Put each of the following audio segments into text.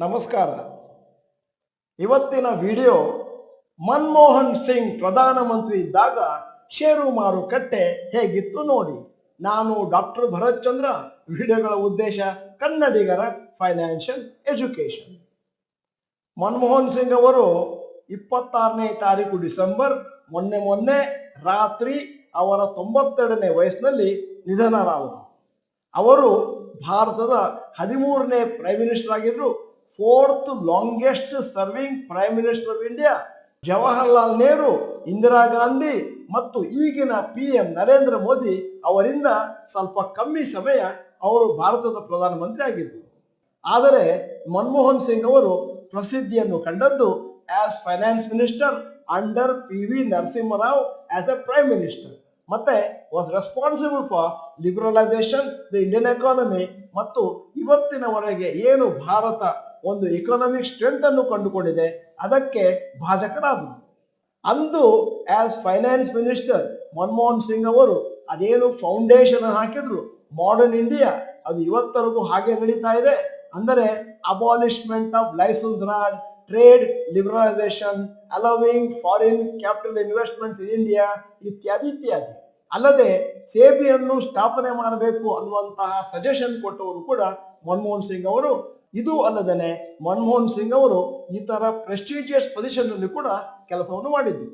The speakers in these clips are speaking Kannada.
ನಮಸ್ಕಾರ. ಇವತ್ತಿನ ವಿಡಿಯೋ ಮನಮೋಹನ್ ಸಿಂಗ್ ಪ್ರಧಾನಮಂತ್ರಿ ಇದ್ದಾಗ ಷೇರು ಮಾರುಕಟ್ಟೆ ಹೇಗಿತ್ತು ನೋಡಿ. ನಾನು ಡಾಕ್ಟರ್ ಭರತ್ ಚಂದ್ರ. ವಿಡಿಯೋಗಳ ಉದ್ದೇಶ ಕನ್ನಡಿಗರ ಫೈನಾನ್ಷಿಯಲ್ ಎಜುಕೇಶನ್. ಮನಮೋಹನ್ ಸಿಂಗ್ ಅವರು 26ನೇ ತಾರೀಕು ಡಿಸೆಂಬರ್ ಮೊನ್ನೆ ರಾತ್ರಿ ಅವರ 92ನೇ ವಯಸ್ಸಿನಲ್ಲಿ ನಿಧನರಾದರು. ಅವರು ಭಾರತದ 13ನೇ ಪ್ರೈಮ್ ಮಿನಿಸ್ಟರ್ ಆಗಿದ್ರು. 4th longest serving prime minister of India. Jawaharlal Nehru, Indira Gandhi ಮತ್ತು ಈಗಿನ PM ನರೇಂದ್ರ ಮೋದಿ ಅವರಿಂದ ಸ್ವಲ್ಪ ಕಮ್ಮಿ ಸಮಯ ಅವರು ಭಾರತದ ಪ್ರಧಾನಮಂತ್ರಿ ಆಗಿದ್ದರು. ಆದರೆ ಮನಮೋಹನ್ ಸಿಂಗ್ ಅವರು ಪ್ರಸಿದ್ಧಿಯನ್ನು ಕಂಡದ್ದು as finance minister under PV Narasimha Rao as a prime minister. ಮತ್ತೆ was responsible for liberalisation the Indian economy. ಮತ್ತು ಇವತ್ತಿನವರೆಗೆ ಏನು ಭಾರತ ಒಂದು ಎಕಾನಮಿಕ್ ಸ್ಟ್ರೆಂತ್ ಅನ್ನು ಕಂಡುಕೊಂಡಿದೆ ಅದಕ್ಕೆ ಭಾಜಕರಾದರು. ಅಂದು as finance minister Manmohan Singh ಅವರು ಅದೇನು ಫೌಂಡೇಶನ್ ಹಾಕಿದ್ರು ಮಾಡರ್ನ್ ಇಂಡಿಯಾ, ಅದು ಇವತ್ತರೆಗೂ ಹಾಗೆ ನಡೀತಾ ಇದೆ. ಅಂದರೆ abolishment of licence Raj, trade liberalisation, allowing foreign capital investments in India ಇತ್ಯಾದಿ ಇತ್ಯಾದಿ. ಅಲ್ಲದೆ ಸೇಬಿಯನ್ನು ಸ್ಥಾಪನೆ ಮಾಡಬೇಕು ಅನ್ನುವಂತಹ ಸಜೆಷನ್ ಕೊಟ್ಟವರು ಕೂಡ ಮನಮೋಹನ್ ಸಿಂಗ್ ಅವರು. ಇದು ಅಲ್ಲದೆ ಮನಮೋಹನ್ ಸಿಂಗ್ ಅವರು ಇತರ ಪ್ರೆಸ್ಟೀಜಿಯಸ್ ಪೊಸಿಷನ್ ಅಲ್ಲಿ ಕೂಡ ಕೆಲಸವನ್ನು ಮಾಡಿದ್ರು.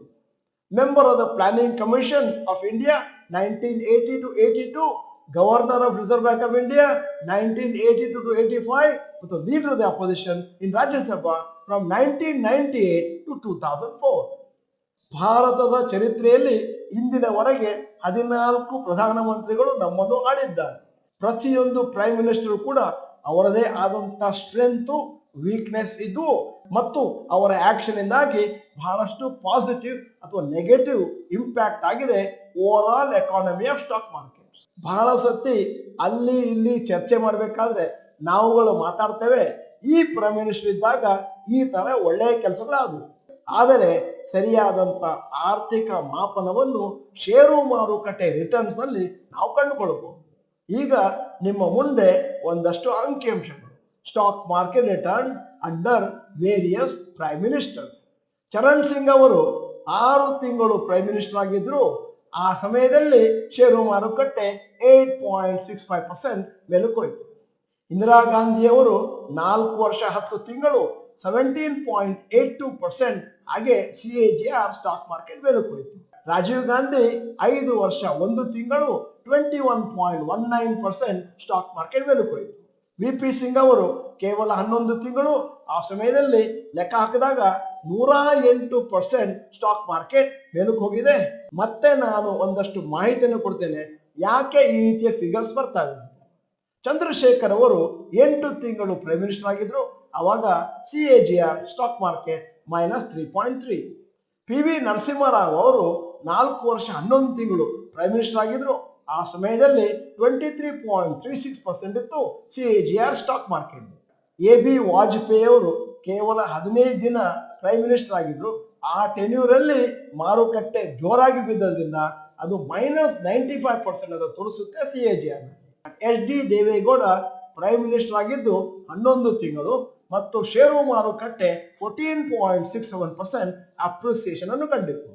Member of the planning commission of India 1980 to 82, governor of reserve bank of India 1982 to 85, ಮತ್ತು leader of the opposition in Rajya Sabha from 1998 to 2004. ಭಾರತದ ಚರಿತ್ರೆಯಲ್ಲಿ ಇಂದಿನವರೆಗೆ 14 ಪ್ರಧಾನಮಂತ್ರಿಗಳು ನಮ್ಮನ್ನು ಆಳಿದ್ದಾರೆ. ಪ್ರತಿಯೊಂದು ಪ್ರೈಮ್ ಮಿನಿಸ್ಟರ್ ಕೂಡ ಅವರದೇ ಆದಂತಹ ಸ್ಟ್ರೆಂತ್, ವೀಕ್ನೆಸ್ ಇದ್ದು ಮತ್ತು ಅವರ ಆಕ್ಷನ್ ಇಂದಾಗಿ ಬಹಳಷ್ಟು ಪಾಸಿಟಿವ್ ಅಥವಾ ನೆಗೆಟಿವ್ ಇಂಪ್ಯಾಕ್ಟ್ ಆಗಿದೆ over all economy of stock market. ಬಹಳ ಸತಿ ಅಲ್ಲಿ ಇಲ್ಲಿ ಚರ್ಚೆ ಮಾಡಬೇಕಾದ್ರೆ ನಾವುಗಳು ಮಾತಾಡ್ತೇವೆ, ಈ ಪ್ರೈಮ್ ಮಿನಿಸ್ಟರ್ ಇದ್ದಾಗ ಈ ತರ ಒಳ್ಳೆಯ ಕೆಲಸಗಳಾದವು. ಆದರೆ ಸರಿಯಾದಂತ ಆರ್ಥಿಕ ಮಾಪನವನ್ನು ಷೇರು ಮಾರುಕಟ್ಟೆ ರಿಟರ್ನ್ಸ್ ನಲ್ಲಿ ನಾವು ಕಂಡುಕೊಳ್ಳಬಹುದು. ಈಗ ನಿಮ್ಮ ಮುಂದೆ ಒಂದಷ್ಟು ಅಂಕಿಅಂಶಗಳು. Stock market return under various prime ministers. Charan Singh ಅವರು 6 ತಿಂಗಳು ಪ್ರೈಮ್ ಮಿನಿಸ್ಟರ್ ಆಗಿದ್ರು. ಆ ಸಮಯದಲ್ಲಿ ಷೇರು ಮಾರುಕಟ್ಟೆ 8.65% ಮೇಲಕ್ಕೋಯ್ತು. ಇಂದಿರಾ ಗಾಂಧಿ ಅವರು 4 ವರ್ಷ 10 ತಿಂಗಳು 17.82%, ಹಾಗೆ CAGR ಸ್ಟಾಕ್ ಮಾರ್ಕೆಟ್ ಮೇಲಕ್ಕೋಯ್ತು. ರಾಜೀವ್ ಗಾಂಧಿ 5 ವರ್ಷ 1 ತಿಂಗಳು 21.19% ಸ್ಟಾಕ್ ಮಾರ್ಕೆಟ್ ಮೇಲಕ್ಕೋಯ್ತು. VP ಸಿಂಗ್ ಅವರು ಕೇವಲ 11 ತಿಂಗಳು, ಆ ಸಮಯದಲ್ಲಿ ಲೆಕ್ಕ ಹಾಕಿದಾಗ 108% ಸ್ಟಾಕ್ ಮಾರ್ಕೆಟ್ ಮೇಲಕ್ಕೆ ಹೋಗಿದೆ. ಮತ್ತೆ ನಾನು ಒಂದಷ್ಟು ಮಾಹಿತಿಯನ್ನು ಕೊಡ್ತೇನೆ ಯಾಕೆ ಈ ರೀತಿಯ ಫಿಗರ್ಸ್ ಬರ್ತಾವೆ. ಚಂದ್ರಶೇಖರ್ ಅವರು 8 ತಿಂಗಳು ಪ್ರೈಮ್ ಮಿನಿಸ್ಟರ್ ಆಗಿದ್ರು. ಅವಾಗ CAGR stock market -3.3. PV Narasimha Rao ಅವರು 4 ವರ್ಷ 11 ತಿಂಗಳು ಪ್ರೈಮ್ ಮಿನಿಸ್ಟರ್ ಆಗಿದ್ರು. ಆ ಸಮಯದಲ್ಲಿ 23.36% ಇತ್ತು CAGR stock market. AB Vajpayee ಅವರು ಕೇವಲ 15 ದಿನ ಪ್ರೈಮ್ ಮಿನಿಸ್ಟರ್ ಆಗಿದ್ರು. ಆ ಟೆನ್ಯೂರ್ ಅಲ್ಲಿ ಮಾರುಕಟ್ಟೆ ಜೋರಾಗಿ ಬಿದ್ದದ್ರಿಂದ ಅದು -95% ಅಂತ ತೋರಿಸುತ್ತೆ CAGR. HD Deve Gowda prime minister ಆಗಿದ್ದು 11 ತಿಂಗಳು ಮತ್ತು ಷೇರು ಮಾರುಕಟ್ಟೆ 14.67% ಅಪ್ರಿಸಿಯೇಷನ್ ಅನ್ನು ಕಂಡಿತ್ತು.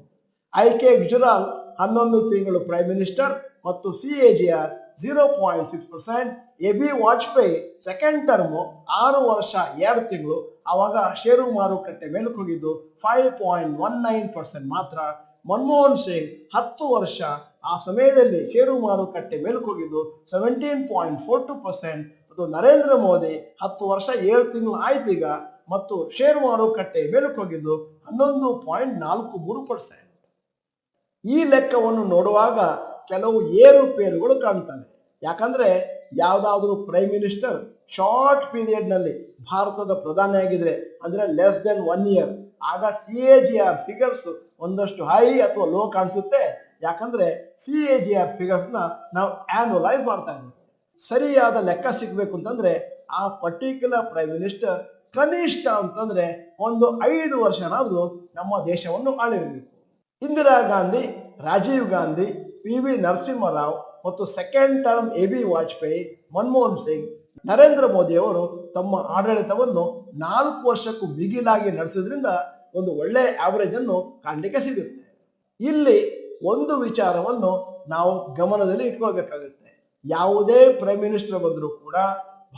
IK ಗುಜರಾಲ್ 11 ತಿಂಗಳು ಪ್ರೈಮ್ ಮಿನಿಸ್ಟರ್ ಮತ್ತು CAGR 0.6%. AB Vajpayee second term 6 ವರ್ಷ 2 ತಿಂಗಳು, ಆವಾಗ ಷೇರು ಮಾರುಕಟ್ಟೆ ಮೇಲಕ್ಕೆ ಹೋಗಿದ್ದು 5.19% ಮಾತ್ರ. ಮನಮೋಹನ್ ಸಿಂಗ್ 10 ವರ್ಷ, ಆ ಸಮಯದಲ್ಲಿ ಷೇರು ಮಾರುಕಟ್ಟೆ ಮೇಲಕ್ಕೆ ಹೋಗಿದ್ದು 17.42%. ಮತ್ತು ನರೇಂದ್ರ ಮೋದಿ 10 ವರ್ಷ 7 ತಿಂಗಳು ಆಯ್ತು ಈಗ, ಮತ್ತು ಷೇರು ಮಾರುಕಟ್ಟೆ ಮೇಲಕ್ಕೆ ಹೋಗಿದ್ದು 11.43%. ಈ ಲೆಕ್ಕವನ್ನು ನೋಡುವಾಗ ಕೆಲವು ಏರುಪೇರುಗಳು ಕಾಣ್ತವೆ. ಯಾಕಂದ್ರೆ ಯಾವ್ದಾದ್ರು ಪ್ರೈಮ್ ಮಿನಿಸ್ಟರ್ ಶಾರ್ಟ್ ಪೀರಿಯಡ್ ನಲ್ಲಿ ಭಾರತದ ಪ್ರಧಾನಿ ಆಗಿದ್ರೆ, ಅಂದ್ರೆ ಲೆಸ್ ದೆನ್ 1 ಇಯರ್, ಆಗ CAGR ಫಿಗರ್ಸ್ ಒಂದಷ್ಟು ಹೈ ಅಥವಾ ಲೋ ಕಾಣಿಸುತ್ತೆ. ಯಾಕಂದ್ರೆ CAGR ಫಿಗರ್ಸ್ ನಾವು ಆನ್ಯುಲೈಸ್ ಮಾಡ್ತಾ ಇದ್ದೀವಿ. ಸರಿಯಾದ ಲೆಕ್ಕ ಸಿಗ್ಬೇಕು ಅಂತಂದ್ರೆ ಆ ಪರ್ಟಿಕ್ಯುಲರ್ ಪ್ರೈಮ್ ಮಿನಿಸ್ಟರ್ ಕನಿಷ್ಠ ಅಂತಂದ್ರೆ ಒಂದು 5 ವರ್ಷನಾದ್ರೂ ನಮ್ಮ ದೇಶವನ್ನು ಆಳಿರಬೇಕು. ಇಂದಿರಾ ಗಾಂಧಿ, ರಾಜೀವ್ ಗಾಂಧಿ, PV ನರಸಿಂಹರಾವ್ ಮತ್ತು second term AB Vajpayee, Manmohan Singh, Narendra Modi ಅವರು ತಮ್ಮ ಆಡಳಿತವನ್ನು 4 ವರ್ಷಕ್ಕೂ ಮಿಗಿಲಾಗಿ ನಡೆಸಿದ್ರಿಂದ ಒಂದು ಒಳ್ಳೆಯ ಆವರೇಜ್ ಅನ್ನು ಕಾಣಲಿಕ್ಕೆ ಸಿಗುತ್ತೆ. ಇಲ್ಲಿ ಒಂದು ವಿಚಾರವನ್ನು ನಾವು ಗಮನದಲ್ಲಿ ಇಟ್ಕೊಳ್ಬೇಕಾಗುತ್ತೆ. ಯಾವುದೇ ಪ್ರೈಮ್ ಮಿನಿಸ್ಟರ್ ಬಂದರೂ ಕೂಡ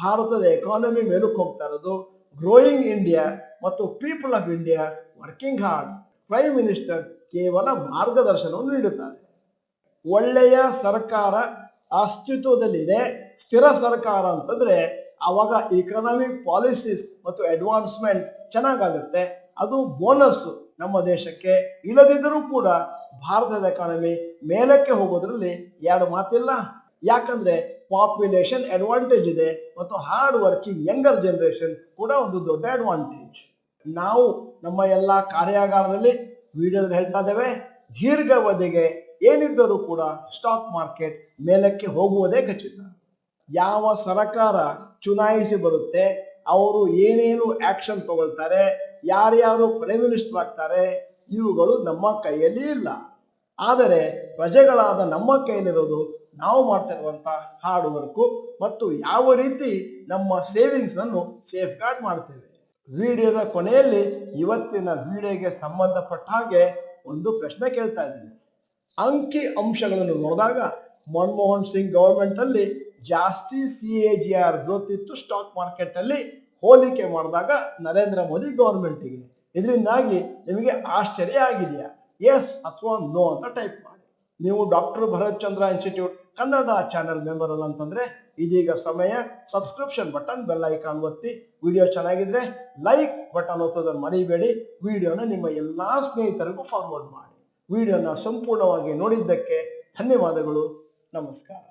ಭಾರತದ ಎಕಾನಮಿ ಮೇಲಕ್ಕೆ ಹೋಗ್ತಾ ಇರೋದು ಗ್ರೋಯಿಂಗ್ ಇಂಡಿಯಾ ಮತ್ತು people of India working hard. Prime minister ಕೇವಲ ಮಾರ್ಗದರ್ಶನವನ್ನು ನೀಡುತ್ತಾರೆ. ಒಳ್ಳೆಯ ಸರ್ಕಾರ ಅಸ್ತಿತ್ವದಲ್ಲಿದೆ, ಸ್ಥಿರ ಸರ್ಕಾರ ಅಂತಂದ್ರೆ ಅವಾಗ ಇಕನಾಮಿಕ್ ಪಾಲಿಸೀಸ್ ಮತ್ತು ಅಡ್ವಾನ್ಸ್ಮೆಂಟ್ಸ್ ಚೆನ್ನಾಗಾಗುತ್ತೆ. ಅದು ಬೋನಸ್ ನಮ್ಮ ದೇಶಕ್ಕೆ. ಇಲ್ಲದಿದ್ದರೂ ಕೂಡ ಭಾರತದ ಎಕಾನಮಿ ಮೇಲಕ್ಕೆ ಹೋಗೋದ್ರಲ್ಲಿ ಎರಡು ಮಾತಿಲ್ಲ. ಯಾಕಂದ್ರೆ ಪಾಪ್ಯುಲೇಷನ್ ಅಡ್ವಾಂಟೇಜ್ ಇದೆ ಮತ್ತು ಹಾರ್ಡ್ ವರ್ಕಿಂಗ್ ಯಂಗರ್ ಜನರೇಷನ್ ಕೂಡ ಒಂದು ದೊಡ್ಡ ಅಡ್ವಾಂಟೇಜ್. ನಾವು ನಮ್ಮ ಎಲ್ಲ ಕಾರ್ಯಾಗಾರದಲ್ಲಿ ವಿಡಿಯೋದಲ್ಲಿ ಹೇಳ್ತಾ ಇದ್ದೇವೆ, ದೀರ್ಘಾವಧಿಗೆ ಏನಿದ್ದರೂ ಕೂಡ ಸ್ಟಾಕ್ ಮಾರ್ಕೆಟ್ ಮೇಲಕ್ಕೆ ಹೋಗುವುದೇ ಖಚಿತ. ಯಾವ ಸರ್ಕಾರ ಚುನಾಯಿಸಿ ಬರುತ್ತೆ, ಅವರು ಏನೇನು ಆಕ್ಷನ್ ತಗೊಳ್ತಾರೆ, ಯಾರ್ಯಾರು ಪ್ರೈಮ್ ಮಿನಿಸ್ಟರ್ ಆಗ್ತಾರೆ, ಇವುಗಳು ನಮ್ಮ ಕೈಯಲ್ಲಿ ಇಲ್ಲ. ಆದರೆ ಪ್ರಜೆಗಳಾದ ನಮ್ಮ ಕೈಯಲ್ಲಿರೋದು ನಾವು ಮಾಡ್ತಾ ಇರುವಂತ ಹಾರ್ಡ್ ವರ್ಕು ಮತ್ತು ಯಾವ ರೀತಿ ನಮ್ಮ ಸೇವಿಂಗ್ಸ್ ಅನ್ನು ಸೇಫ್ ಗಾರ್ಡ್ ಮಾಡ್ತೇವೆ. ವಿಡಿಯೋದ ಕೊನೆಯಲ್ಲಿ ಇವತ್ತಿನ ವಿಡಿಯೋಗೆ ಸಂಬಂಧಪಟ್ಟ ಹಾಗೆ ಒಂದು ಪ್ರಶ್ನೆ ಕೇಳ್ತಾ ಇದ್ದೀನಿ. ಅಂಕಿ ಅಂಶಗಳನ್ನು ನೋಡಿದಾಗ ಮನಮೋಹನ್ ಸಿಂಗ್ ಗವರ್ಮೆಂಟ್ ಅಲ್ಲಿ ಜಾಸ್ತಿ CAGR ಗ್ರೋತ್ ಇತ್ತು ಸ್ಟಾಕ್ ಮಾರ್ಕೆಟ್ ಅಲ್ಲಿ, ಹೋಲಿಕೆ ಮಾಡಿದಾಗ ನರೇಂದ್ರ ಮೋದಿ ಗವರ್ಮೆಂಟ್ಗೆ. ಇದರಿಂದಾಗಿ ನಿಮಗೆ ಆಶ್ಚರ್ಯ ಆಗಿದೆಯಾ? ಎಸ್ ಅಥವಾ ನೋ ಅಂತ ಟೈಪ್ ಮಾಡಿ. ನೀವು ಡಾಕ್ಟರ್ ಭರತ್ ಚಂದ್ರ ಇನ್ಸ್ಟಿಟ್ಯೂಟ್ ಕನ್ನಡ ಚಾನೆಲ್ ಮೆಂಬರ್ ಅಲ್ಲ ಅಂತಂದ್ರೆ ಇದೀಗ ಸಮಯ. ಸಬ್ಸ್ಕ್ರಿಪ್ಷನ್ ಬಟನ್, ಬೆಲ್ ಐಕಾನ್ ಒತ್ತಿ. ವಿಡಿಯೋ ಚೆನ್ನಾಗಿದ್ರೆ ಲೈಕ್ ಬಟನ್ ಒತ್ತೋದನ್ನು ಮರಿಬೇಡಿ. ವಿಡಿಯೋನ ನಿಮ್ಮ ಎಲ್ಲಾ ಸ್ನೇಹಿತರಿಗೂ ಫಾರ್ವರ್ಡ್ ಮಾಡಿ. ವಿಡಿಯೋನ ಸಂಪೂರ್ಣವಾಗಿ ನೋಡಿದ್ದಕ್ಕೆ ಧನ್ಯವಾದಗಳು. ನಮಸ್ಕಾರ.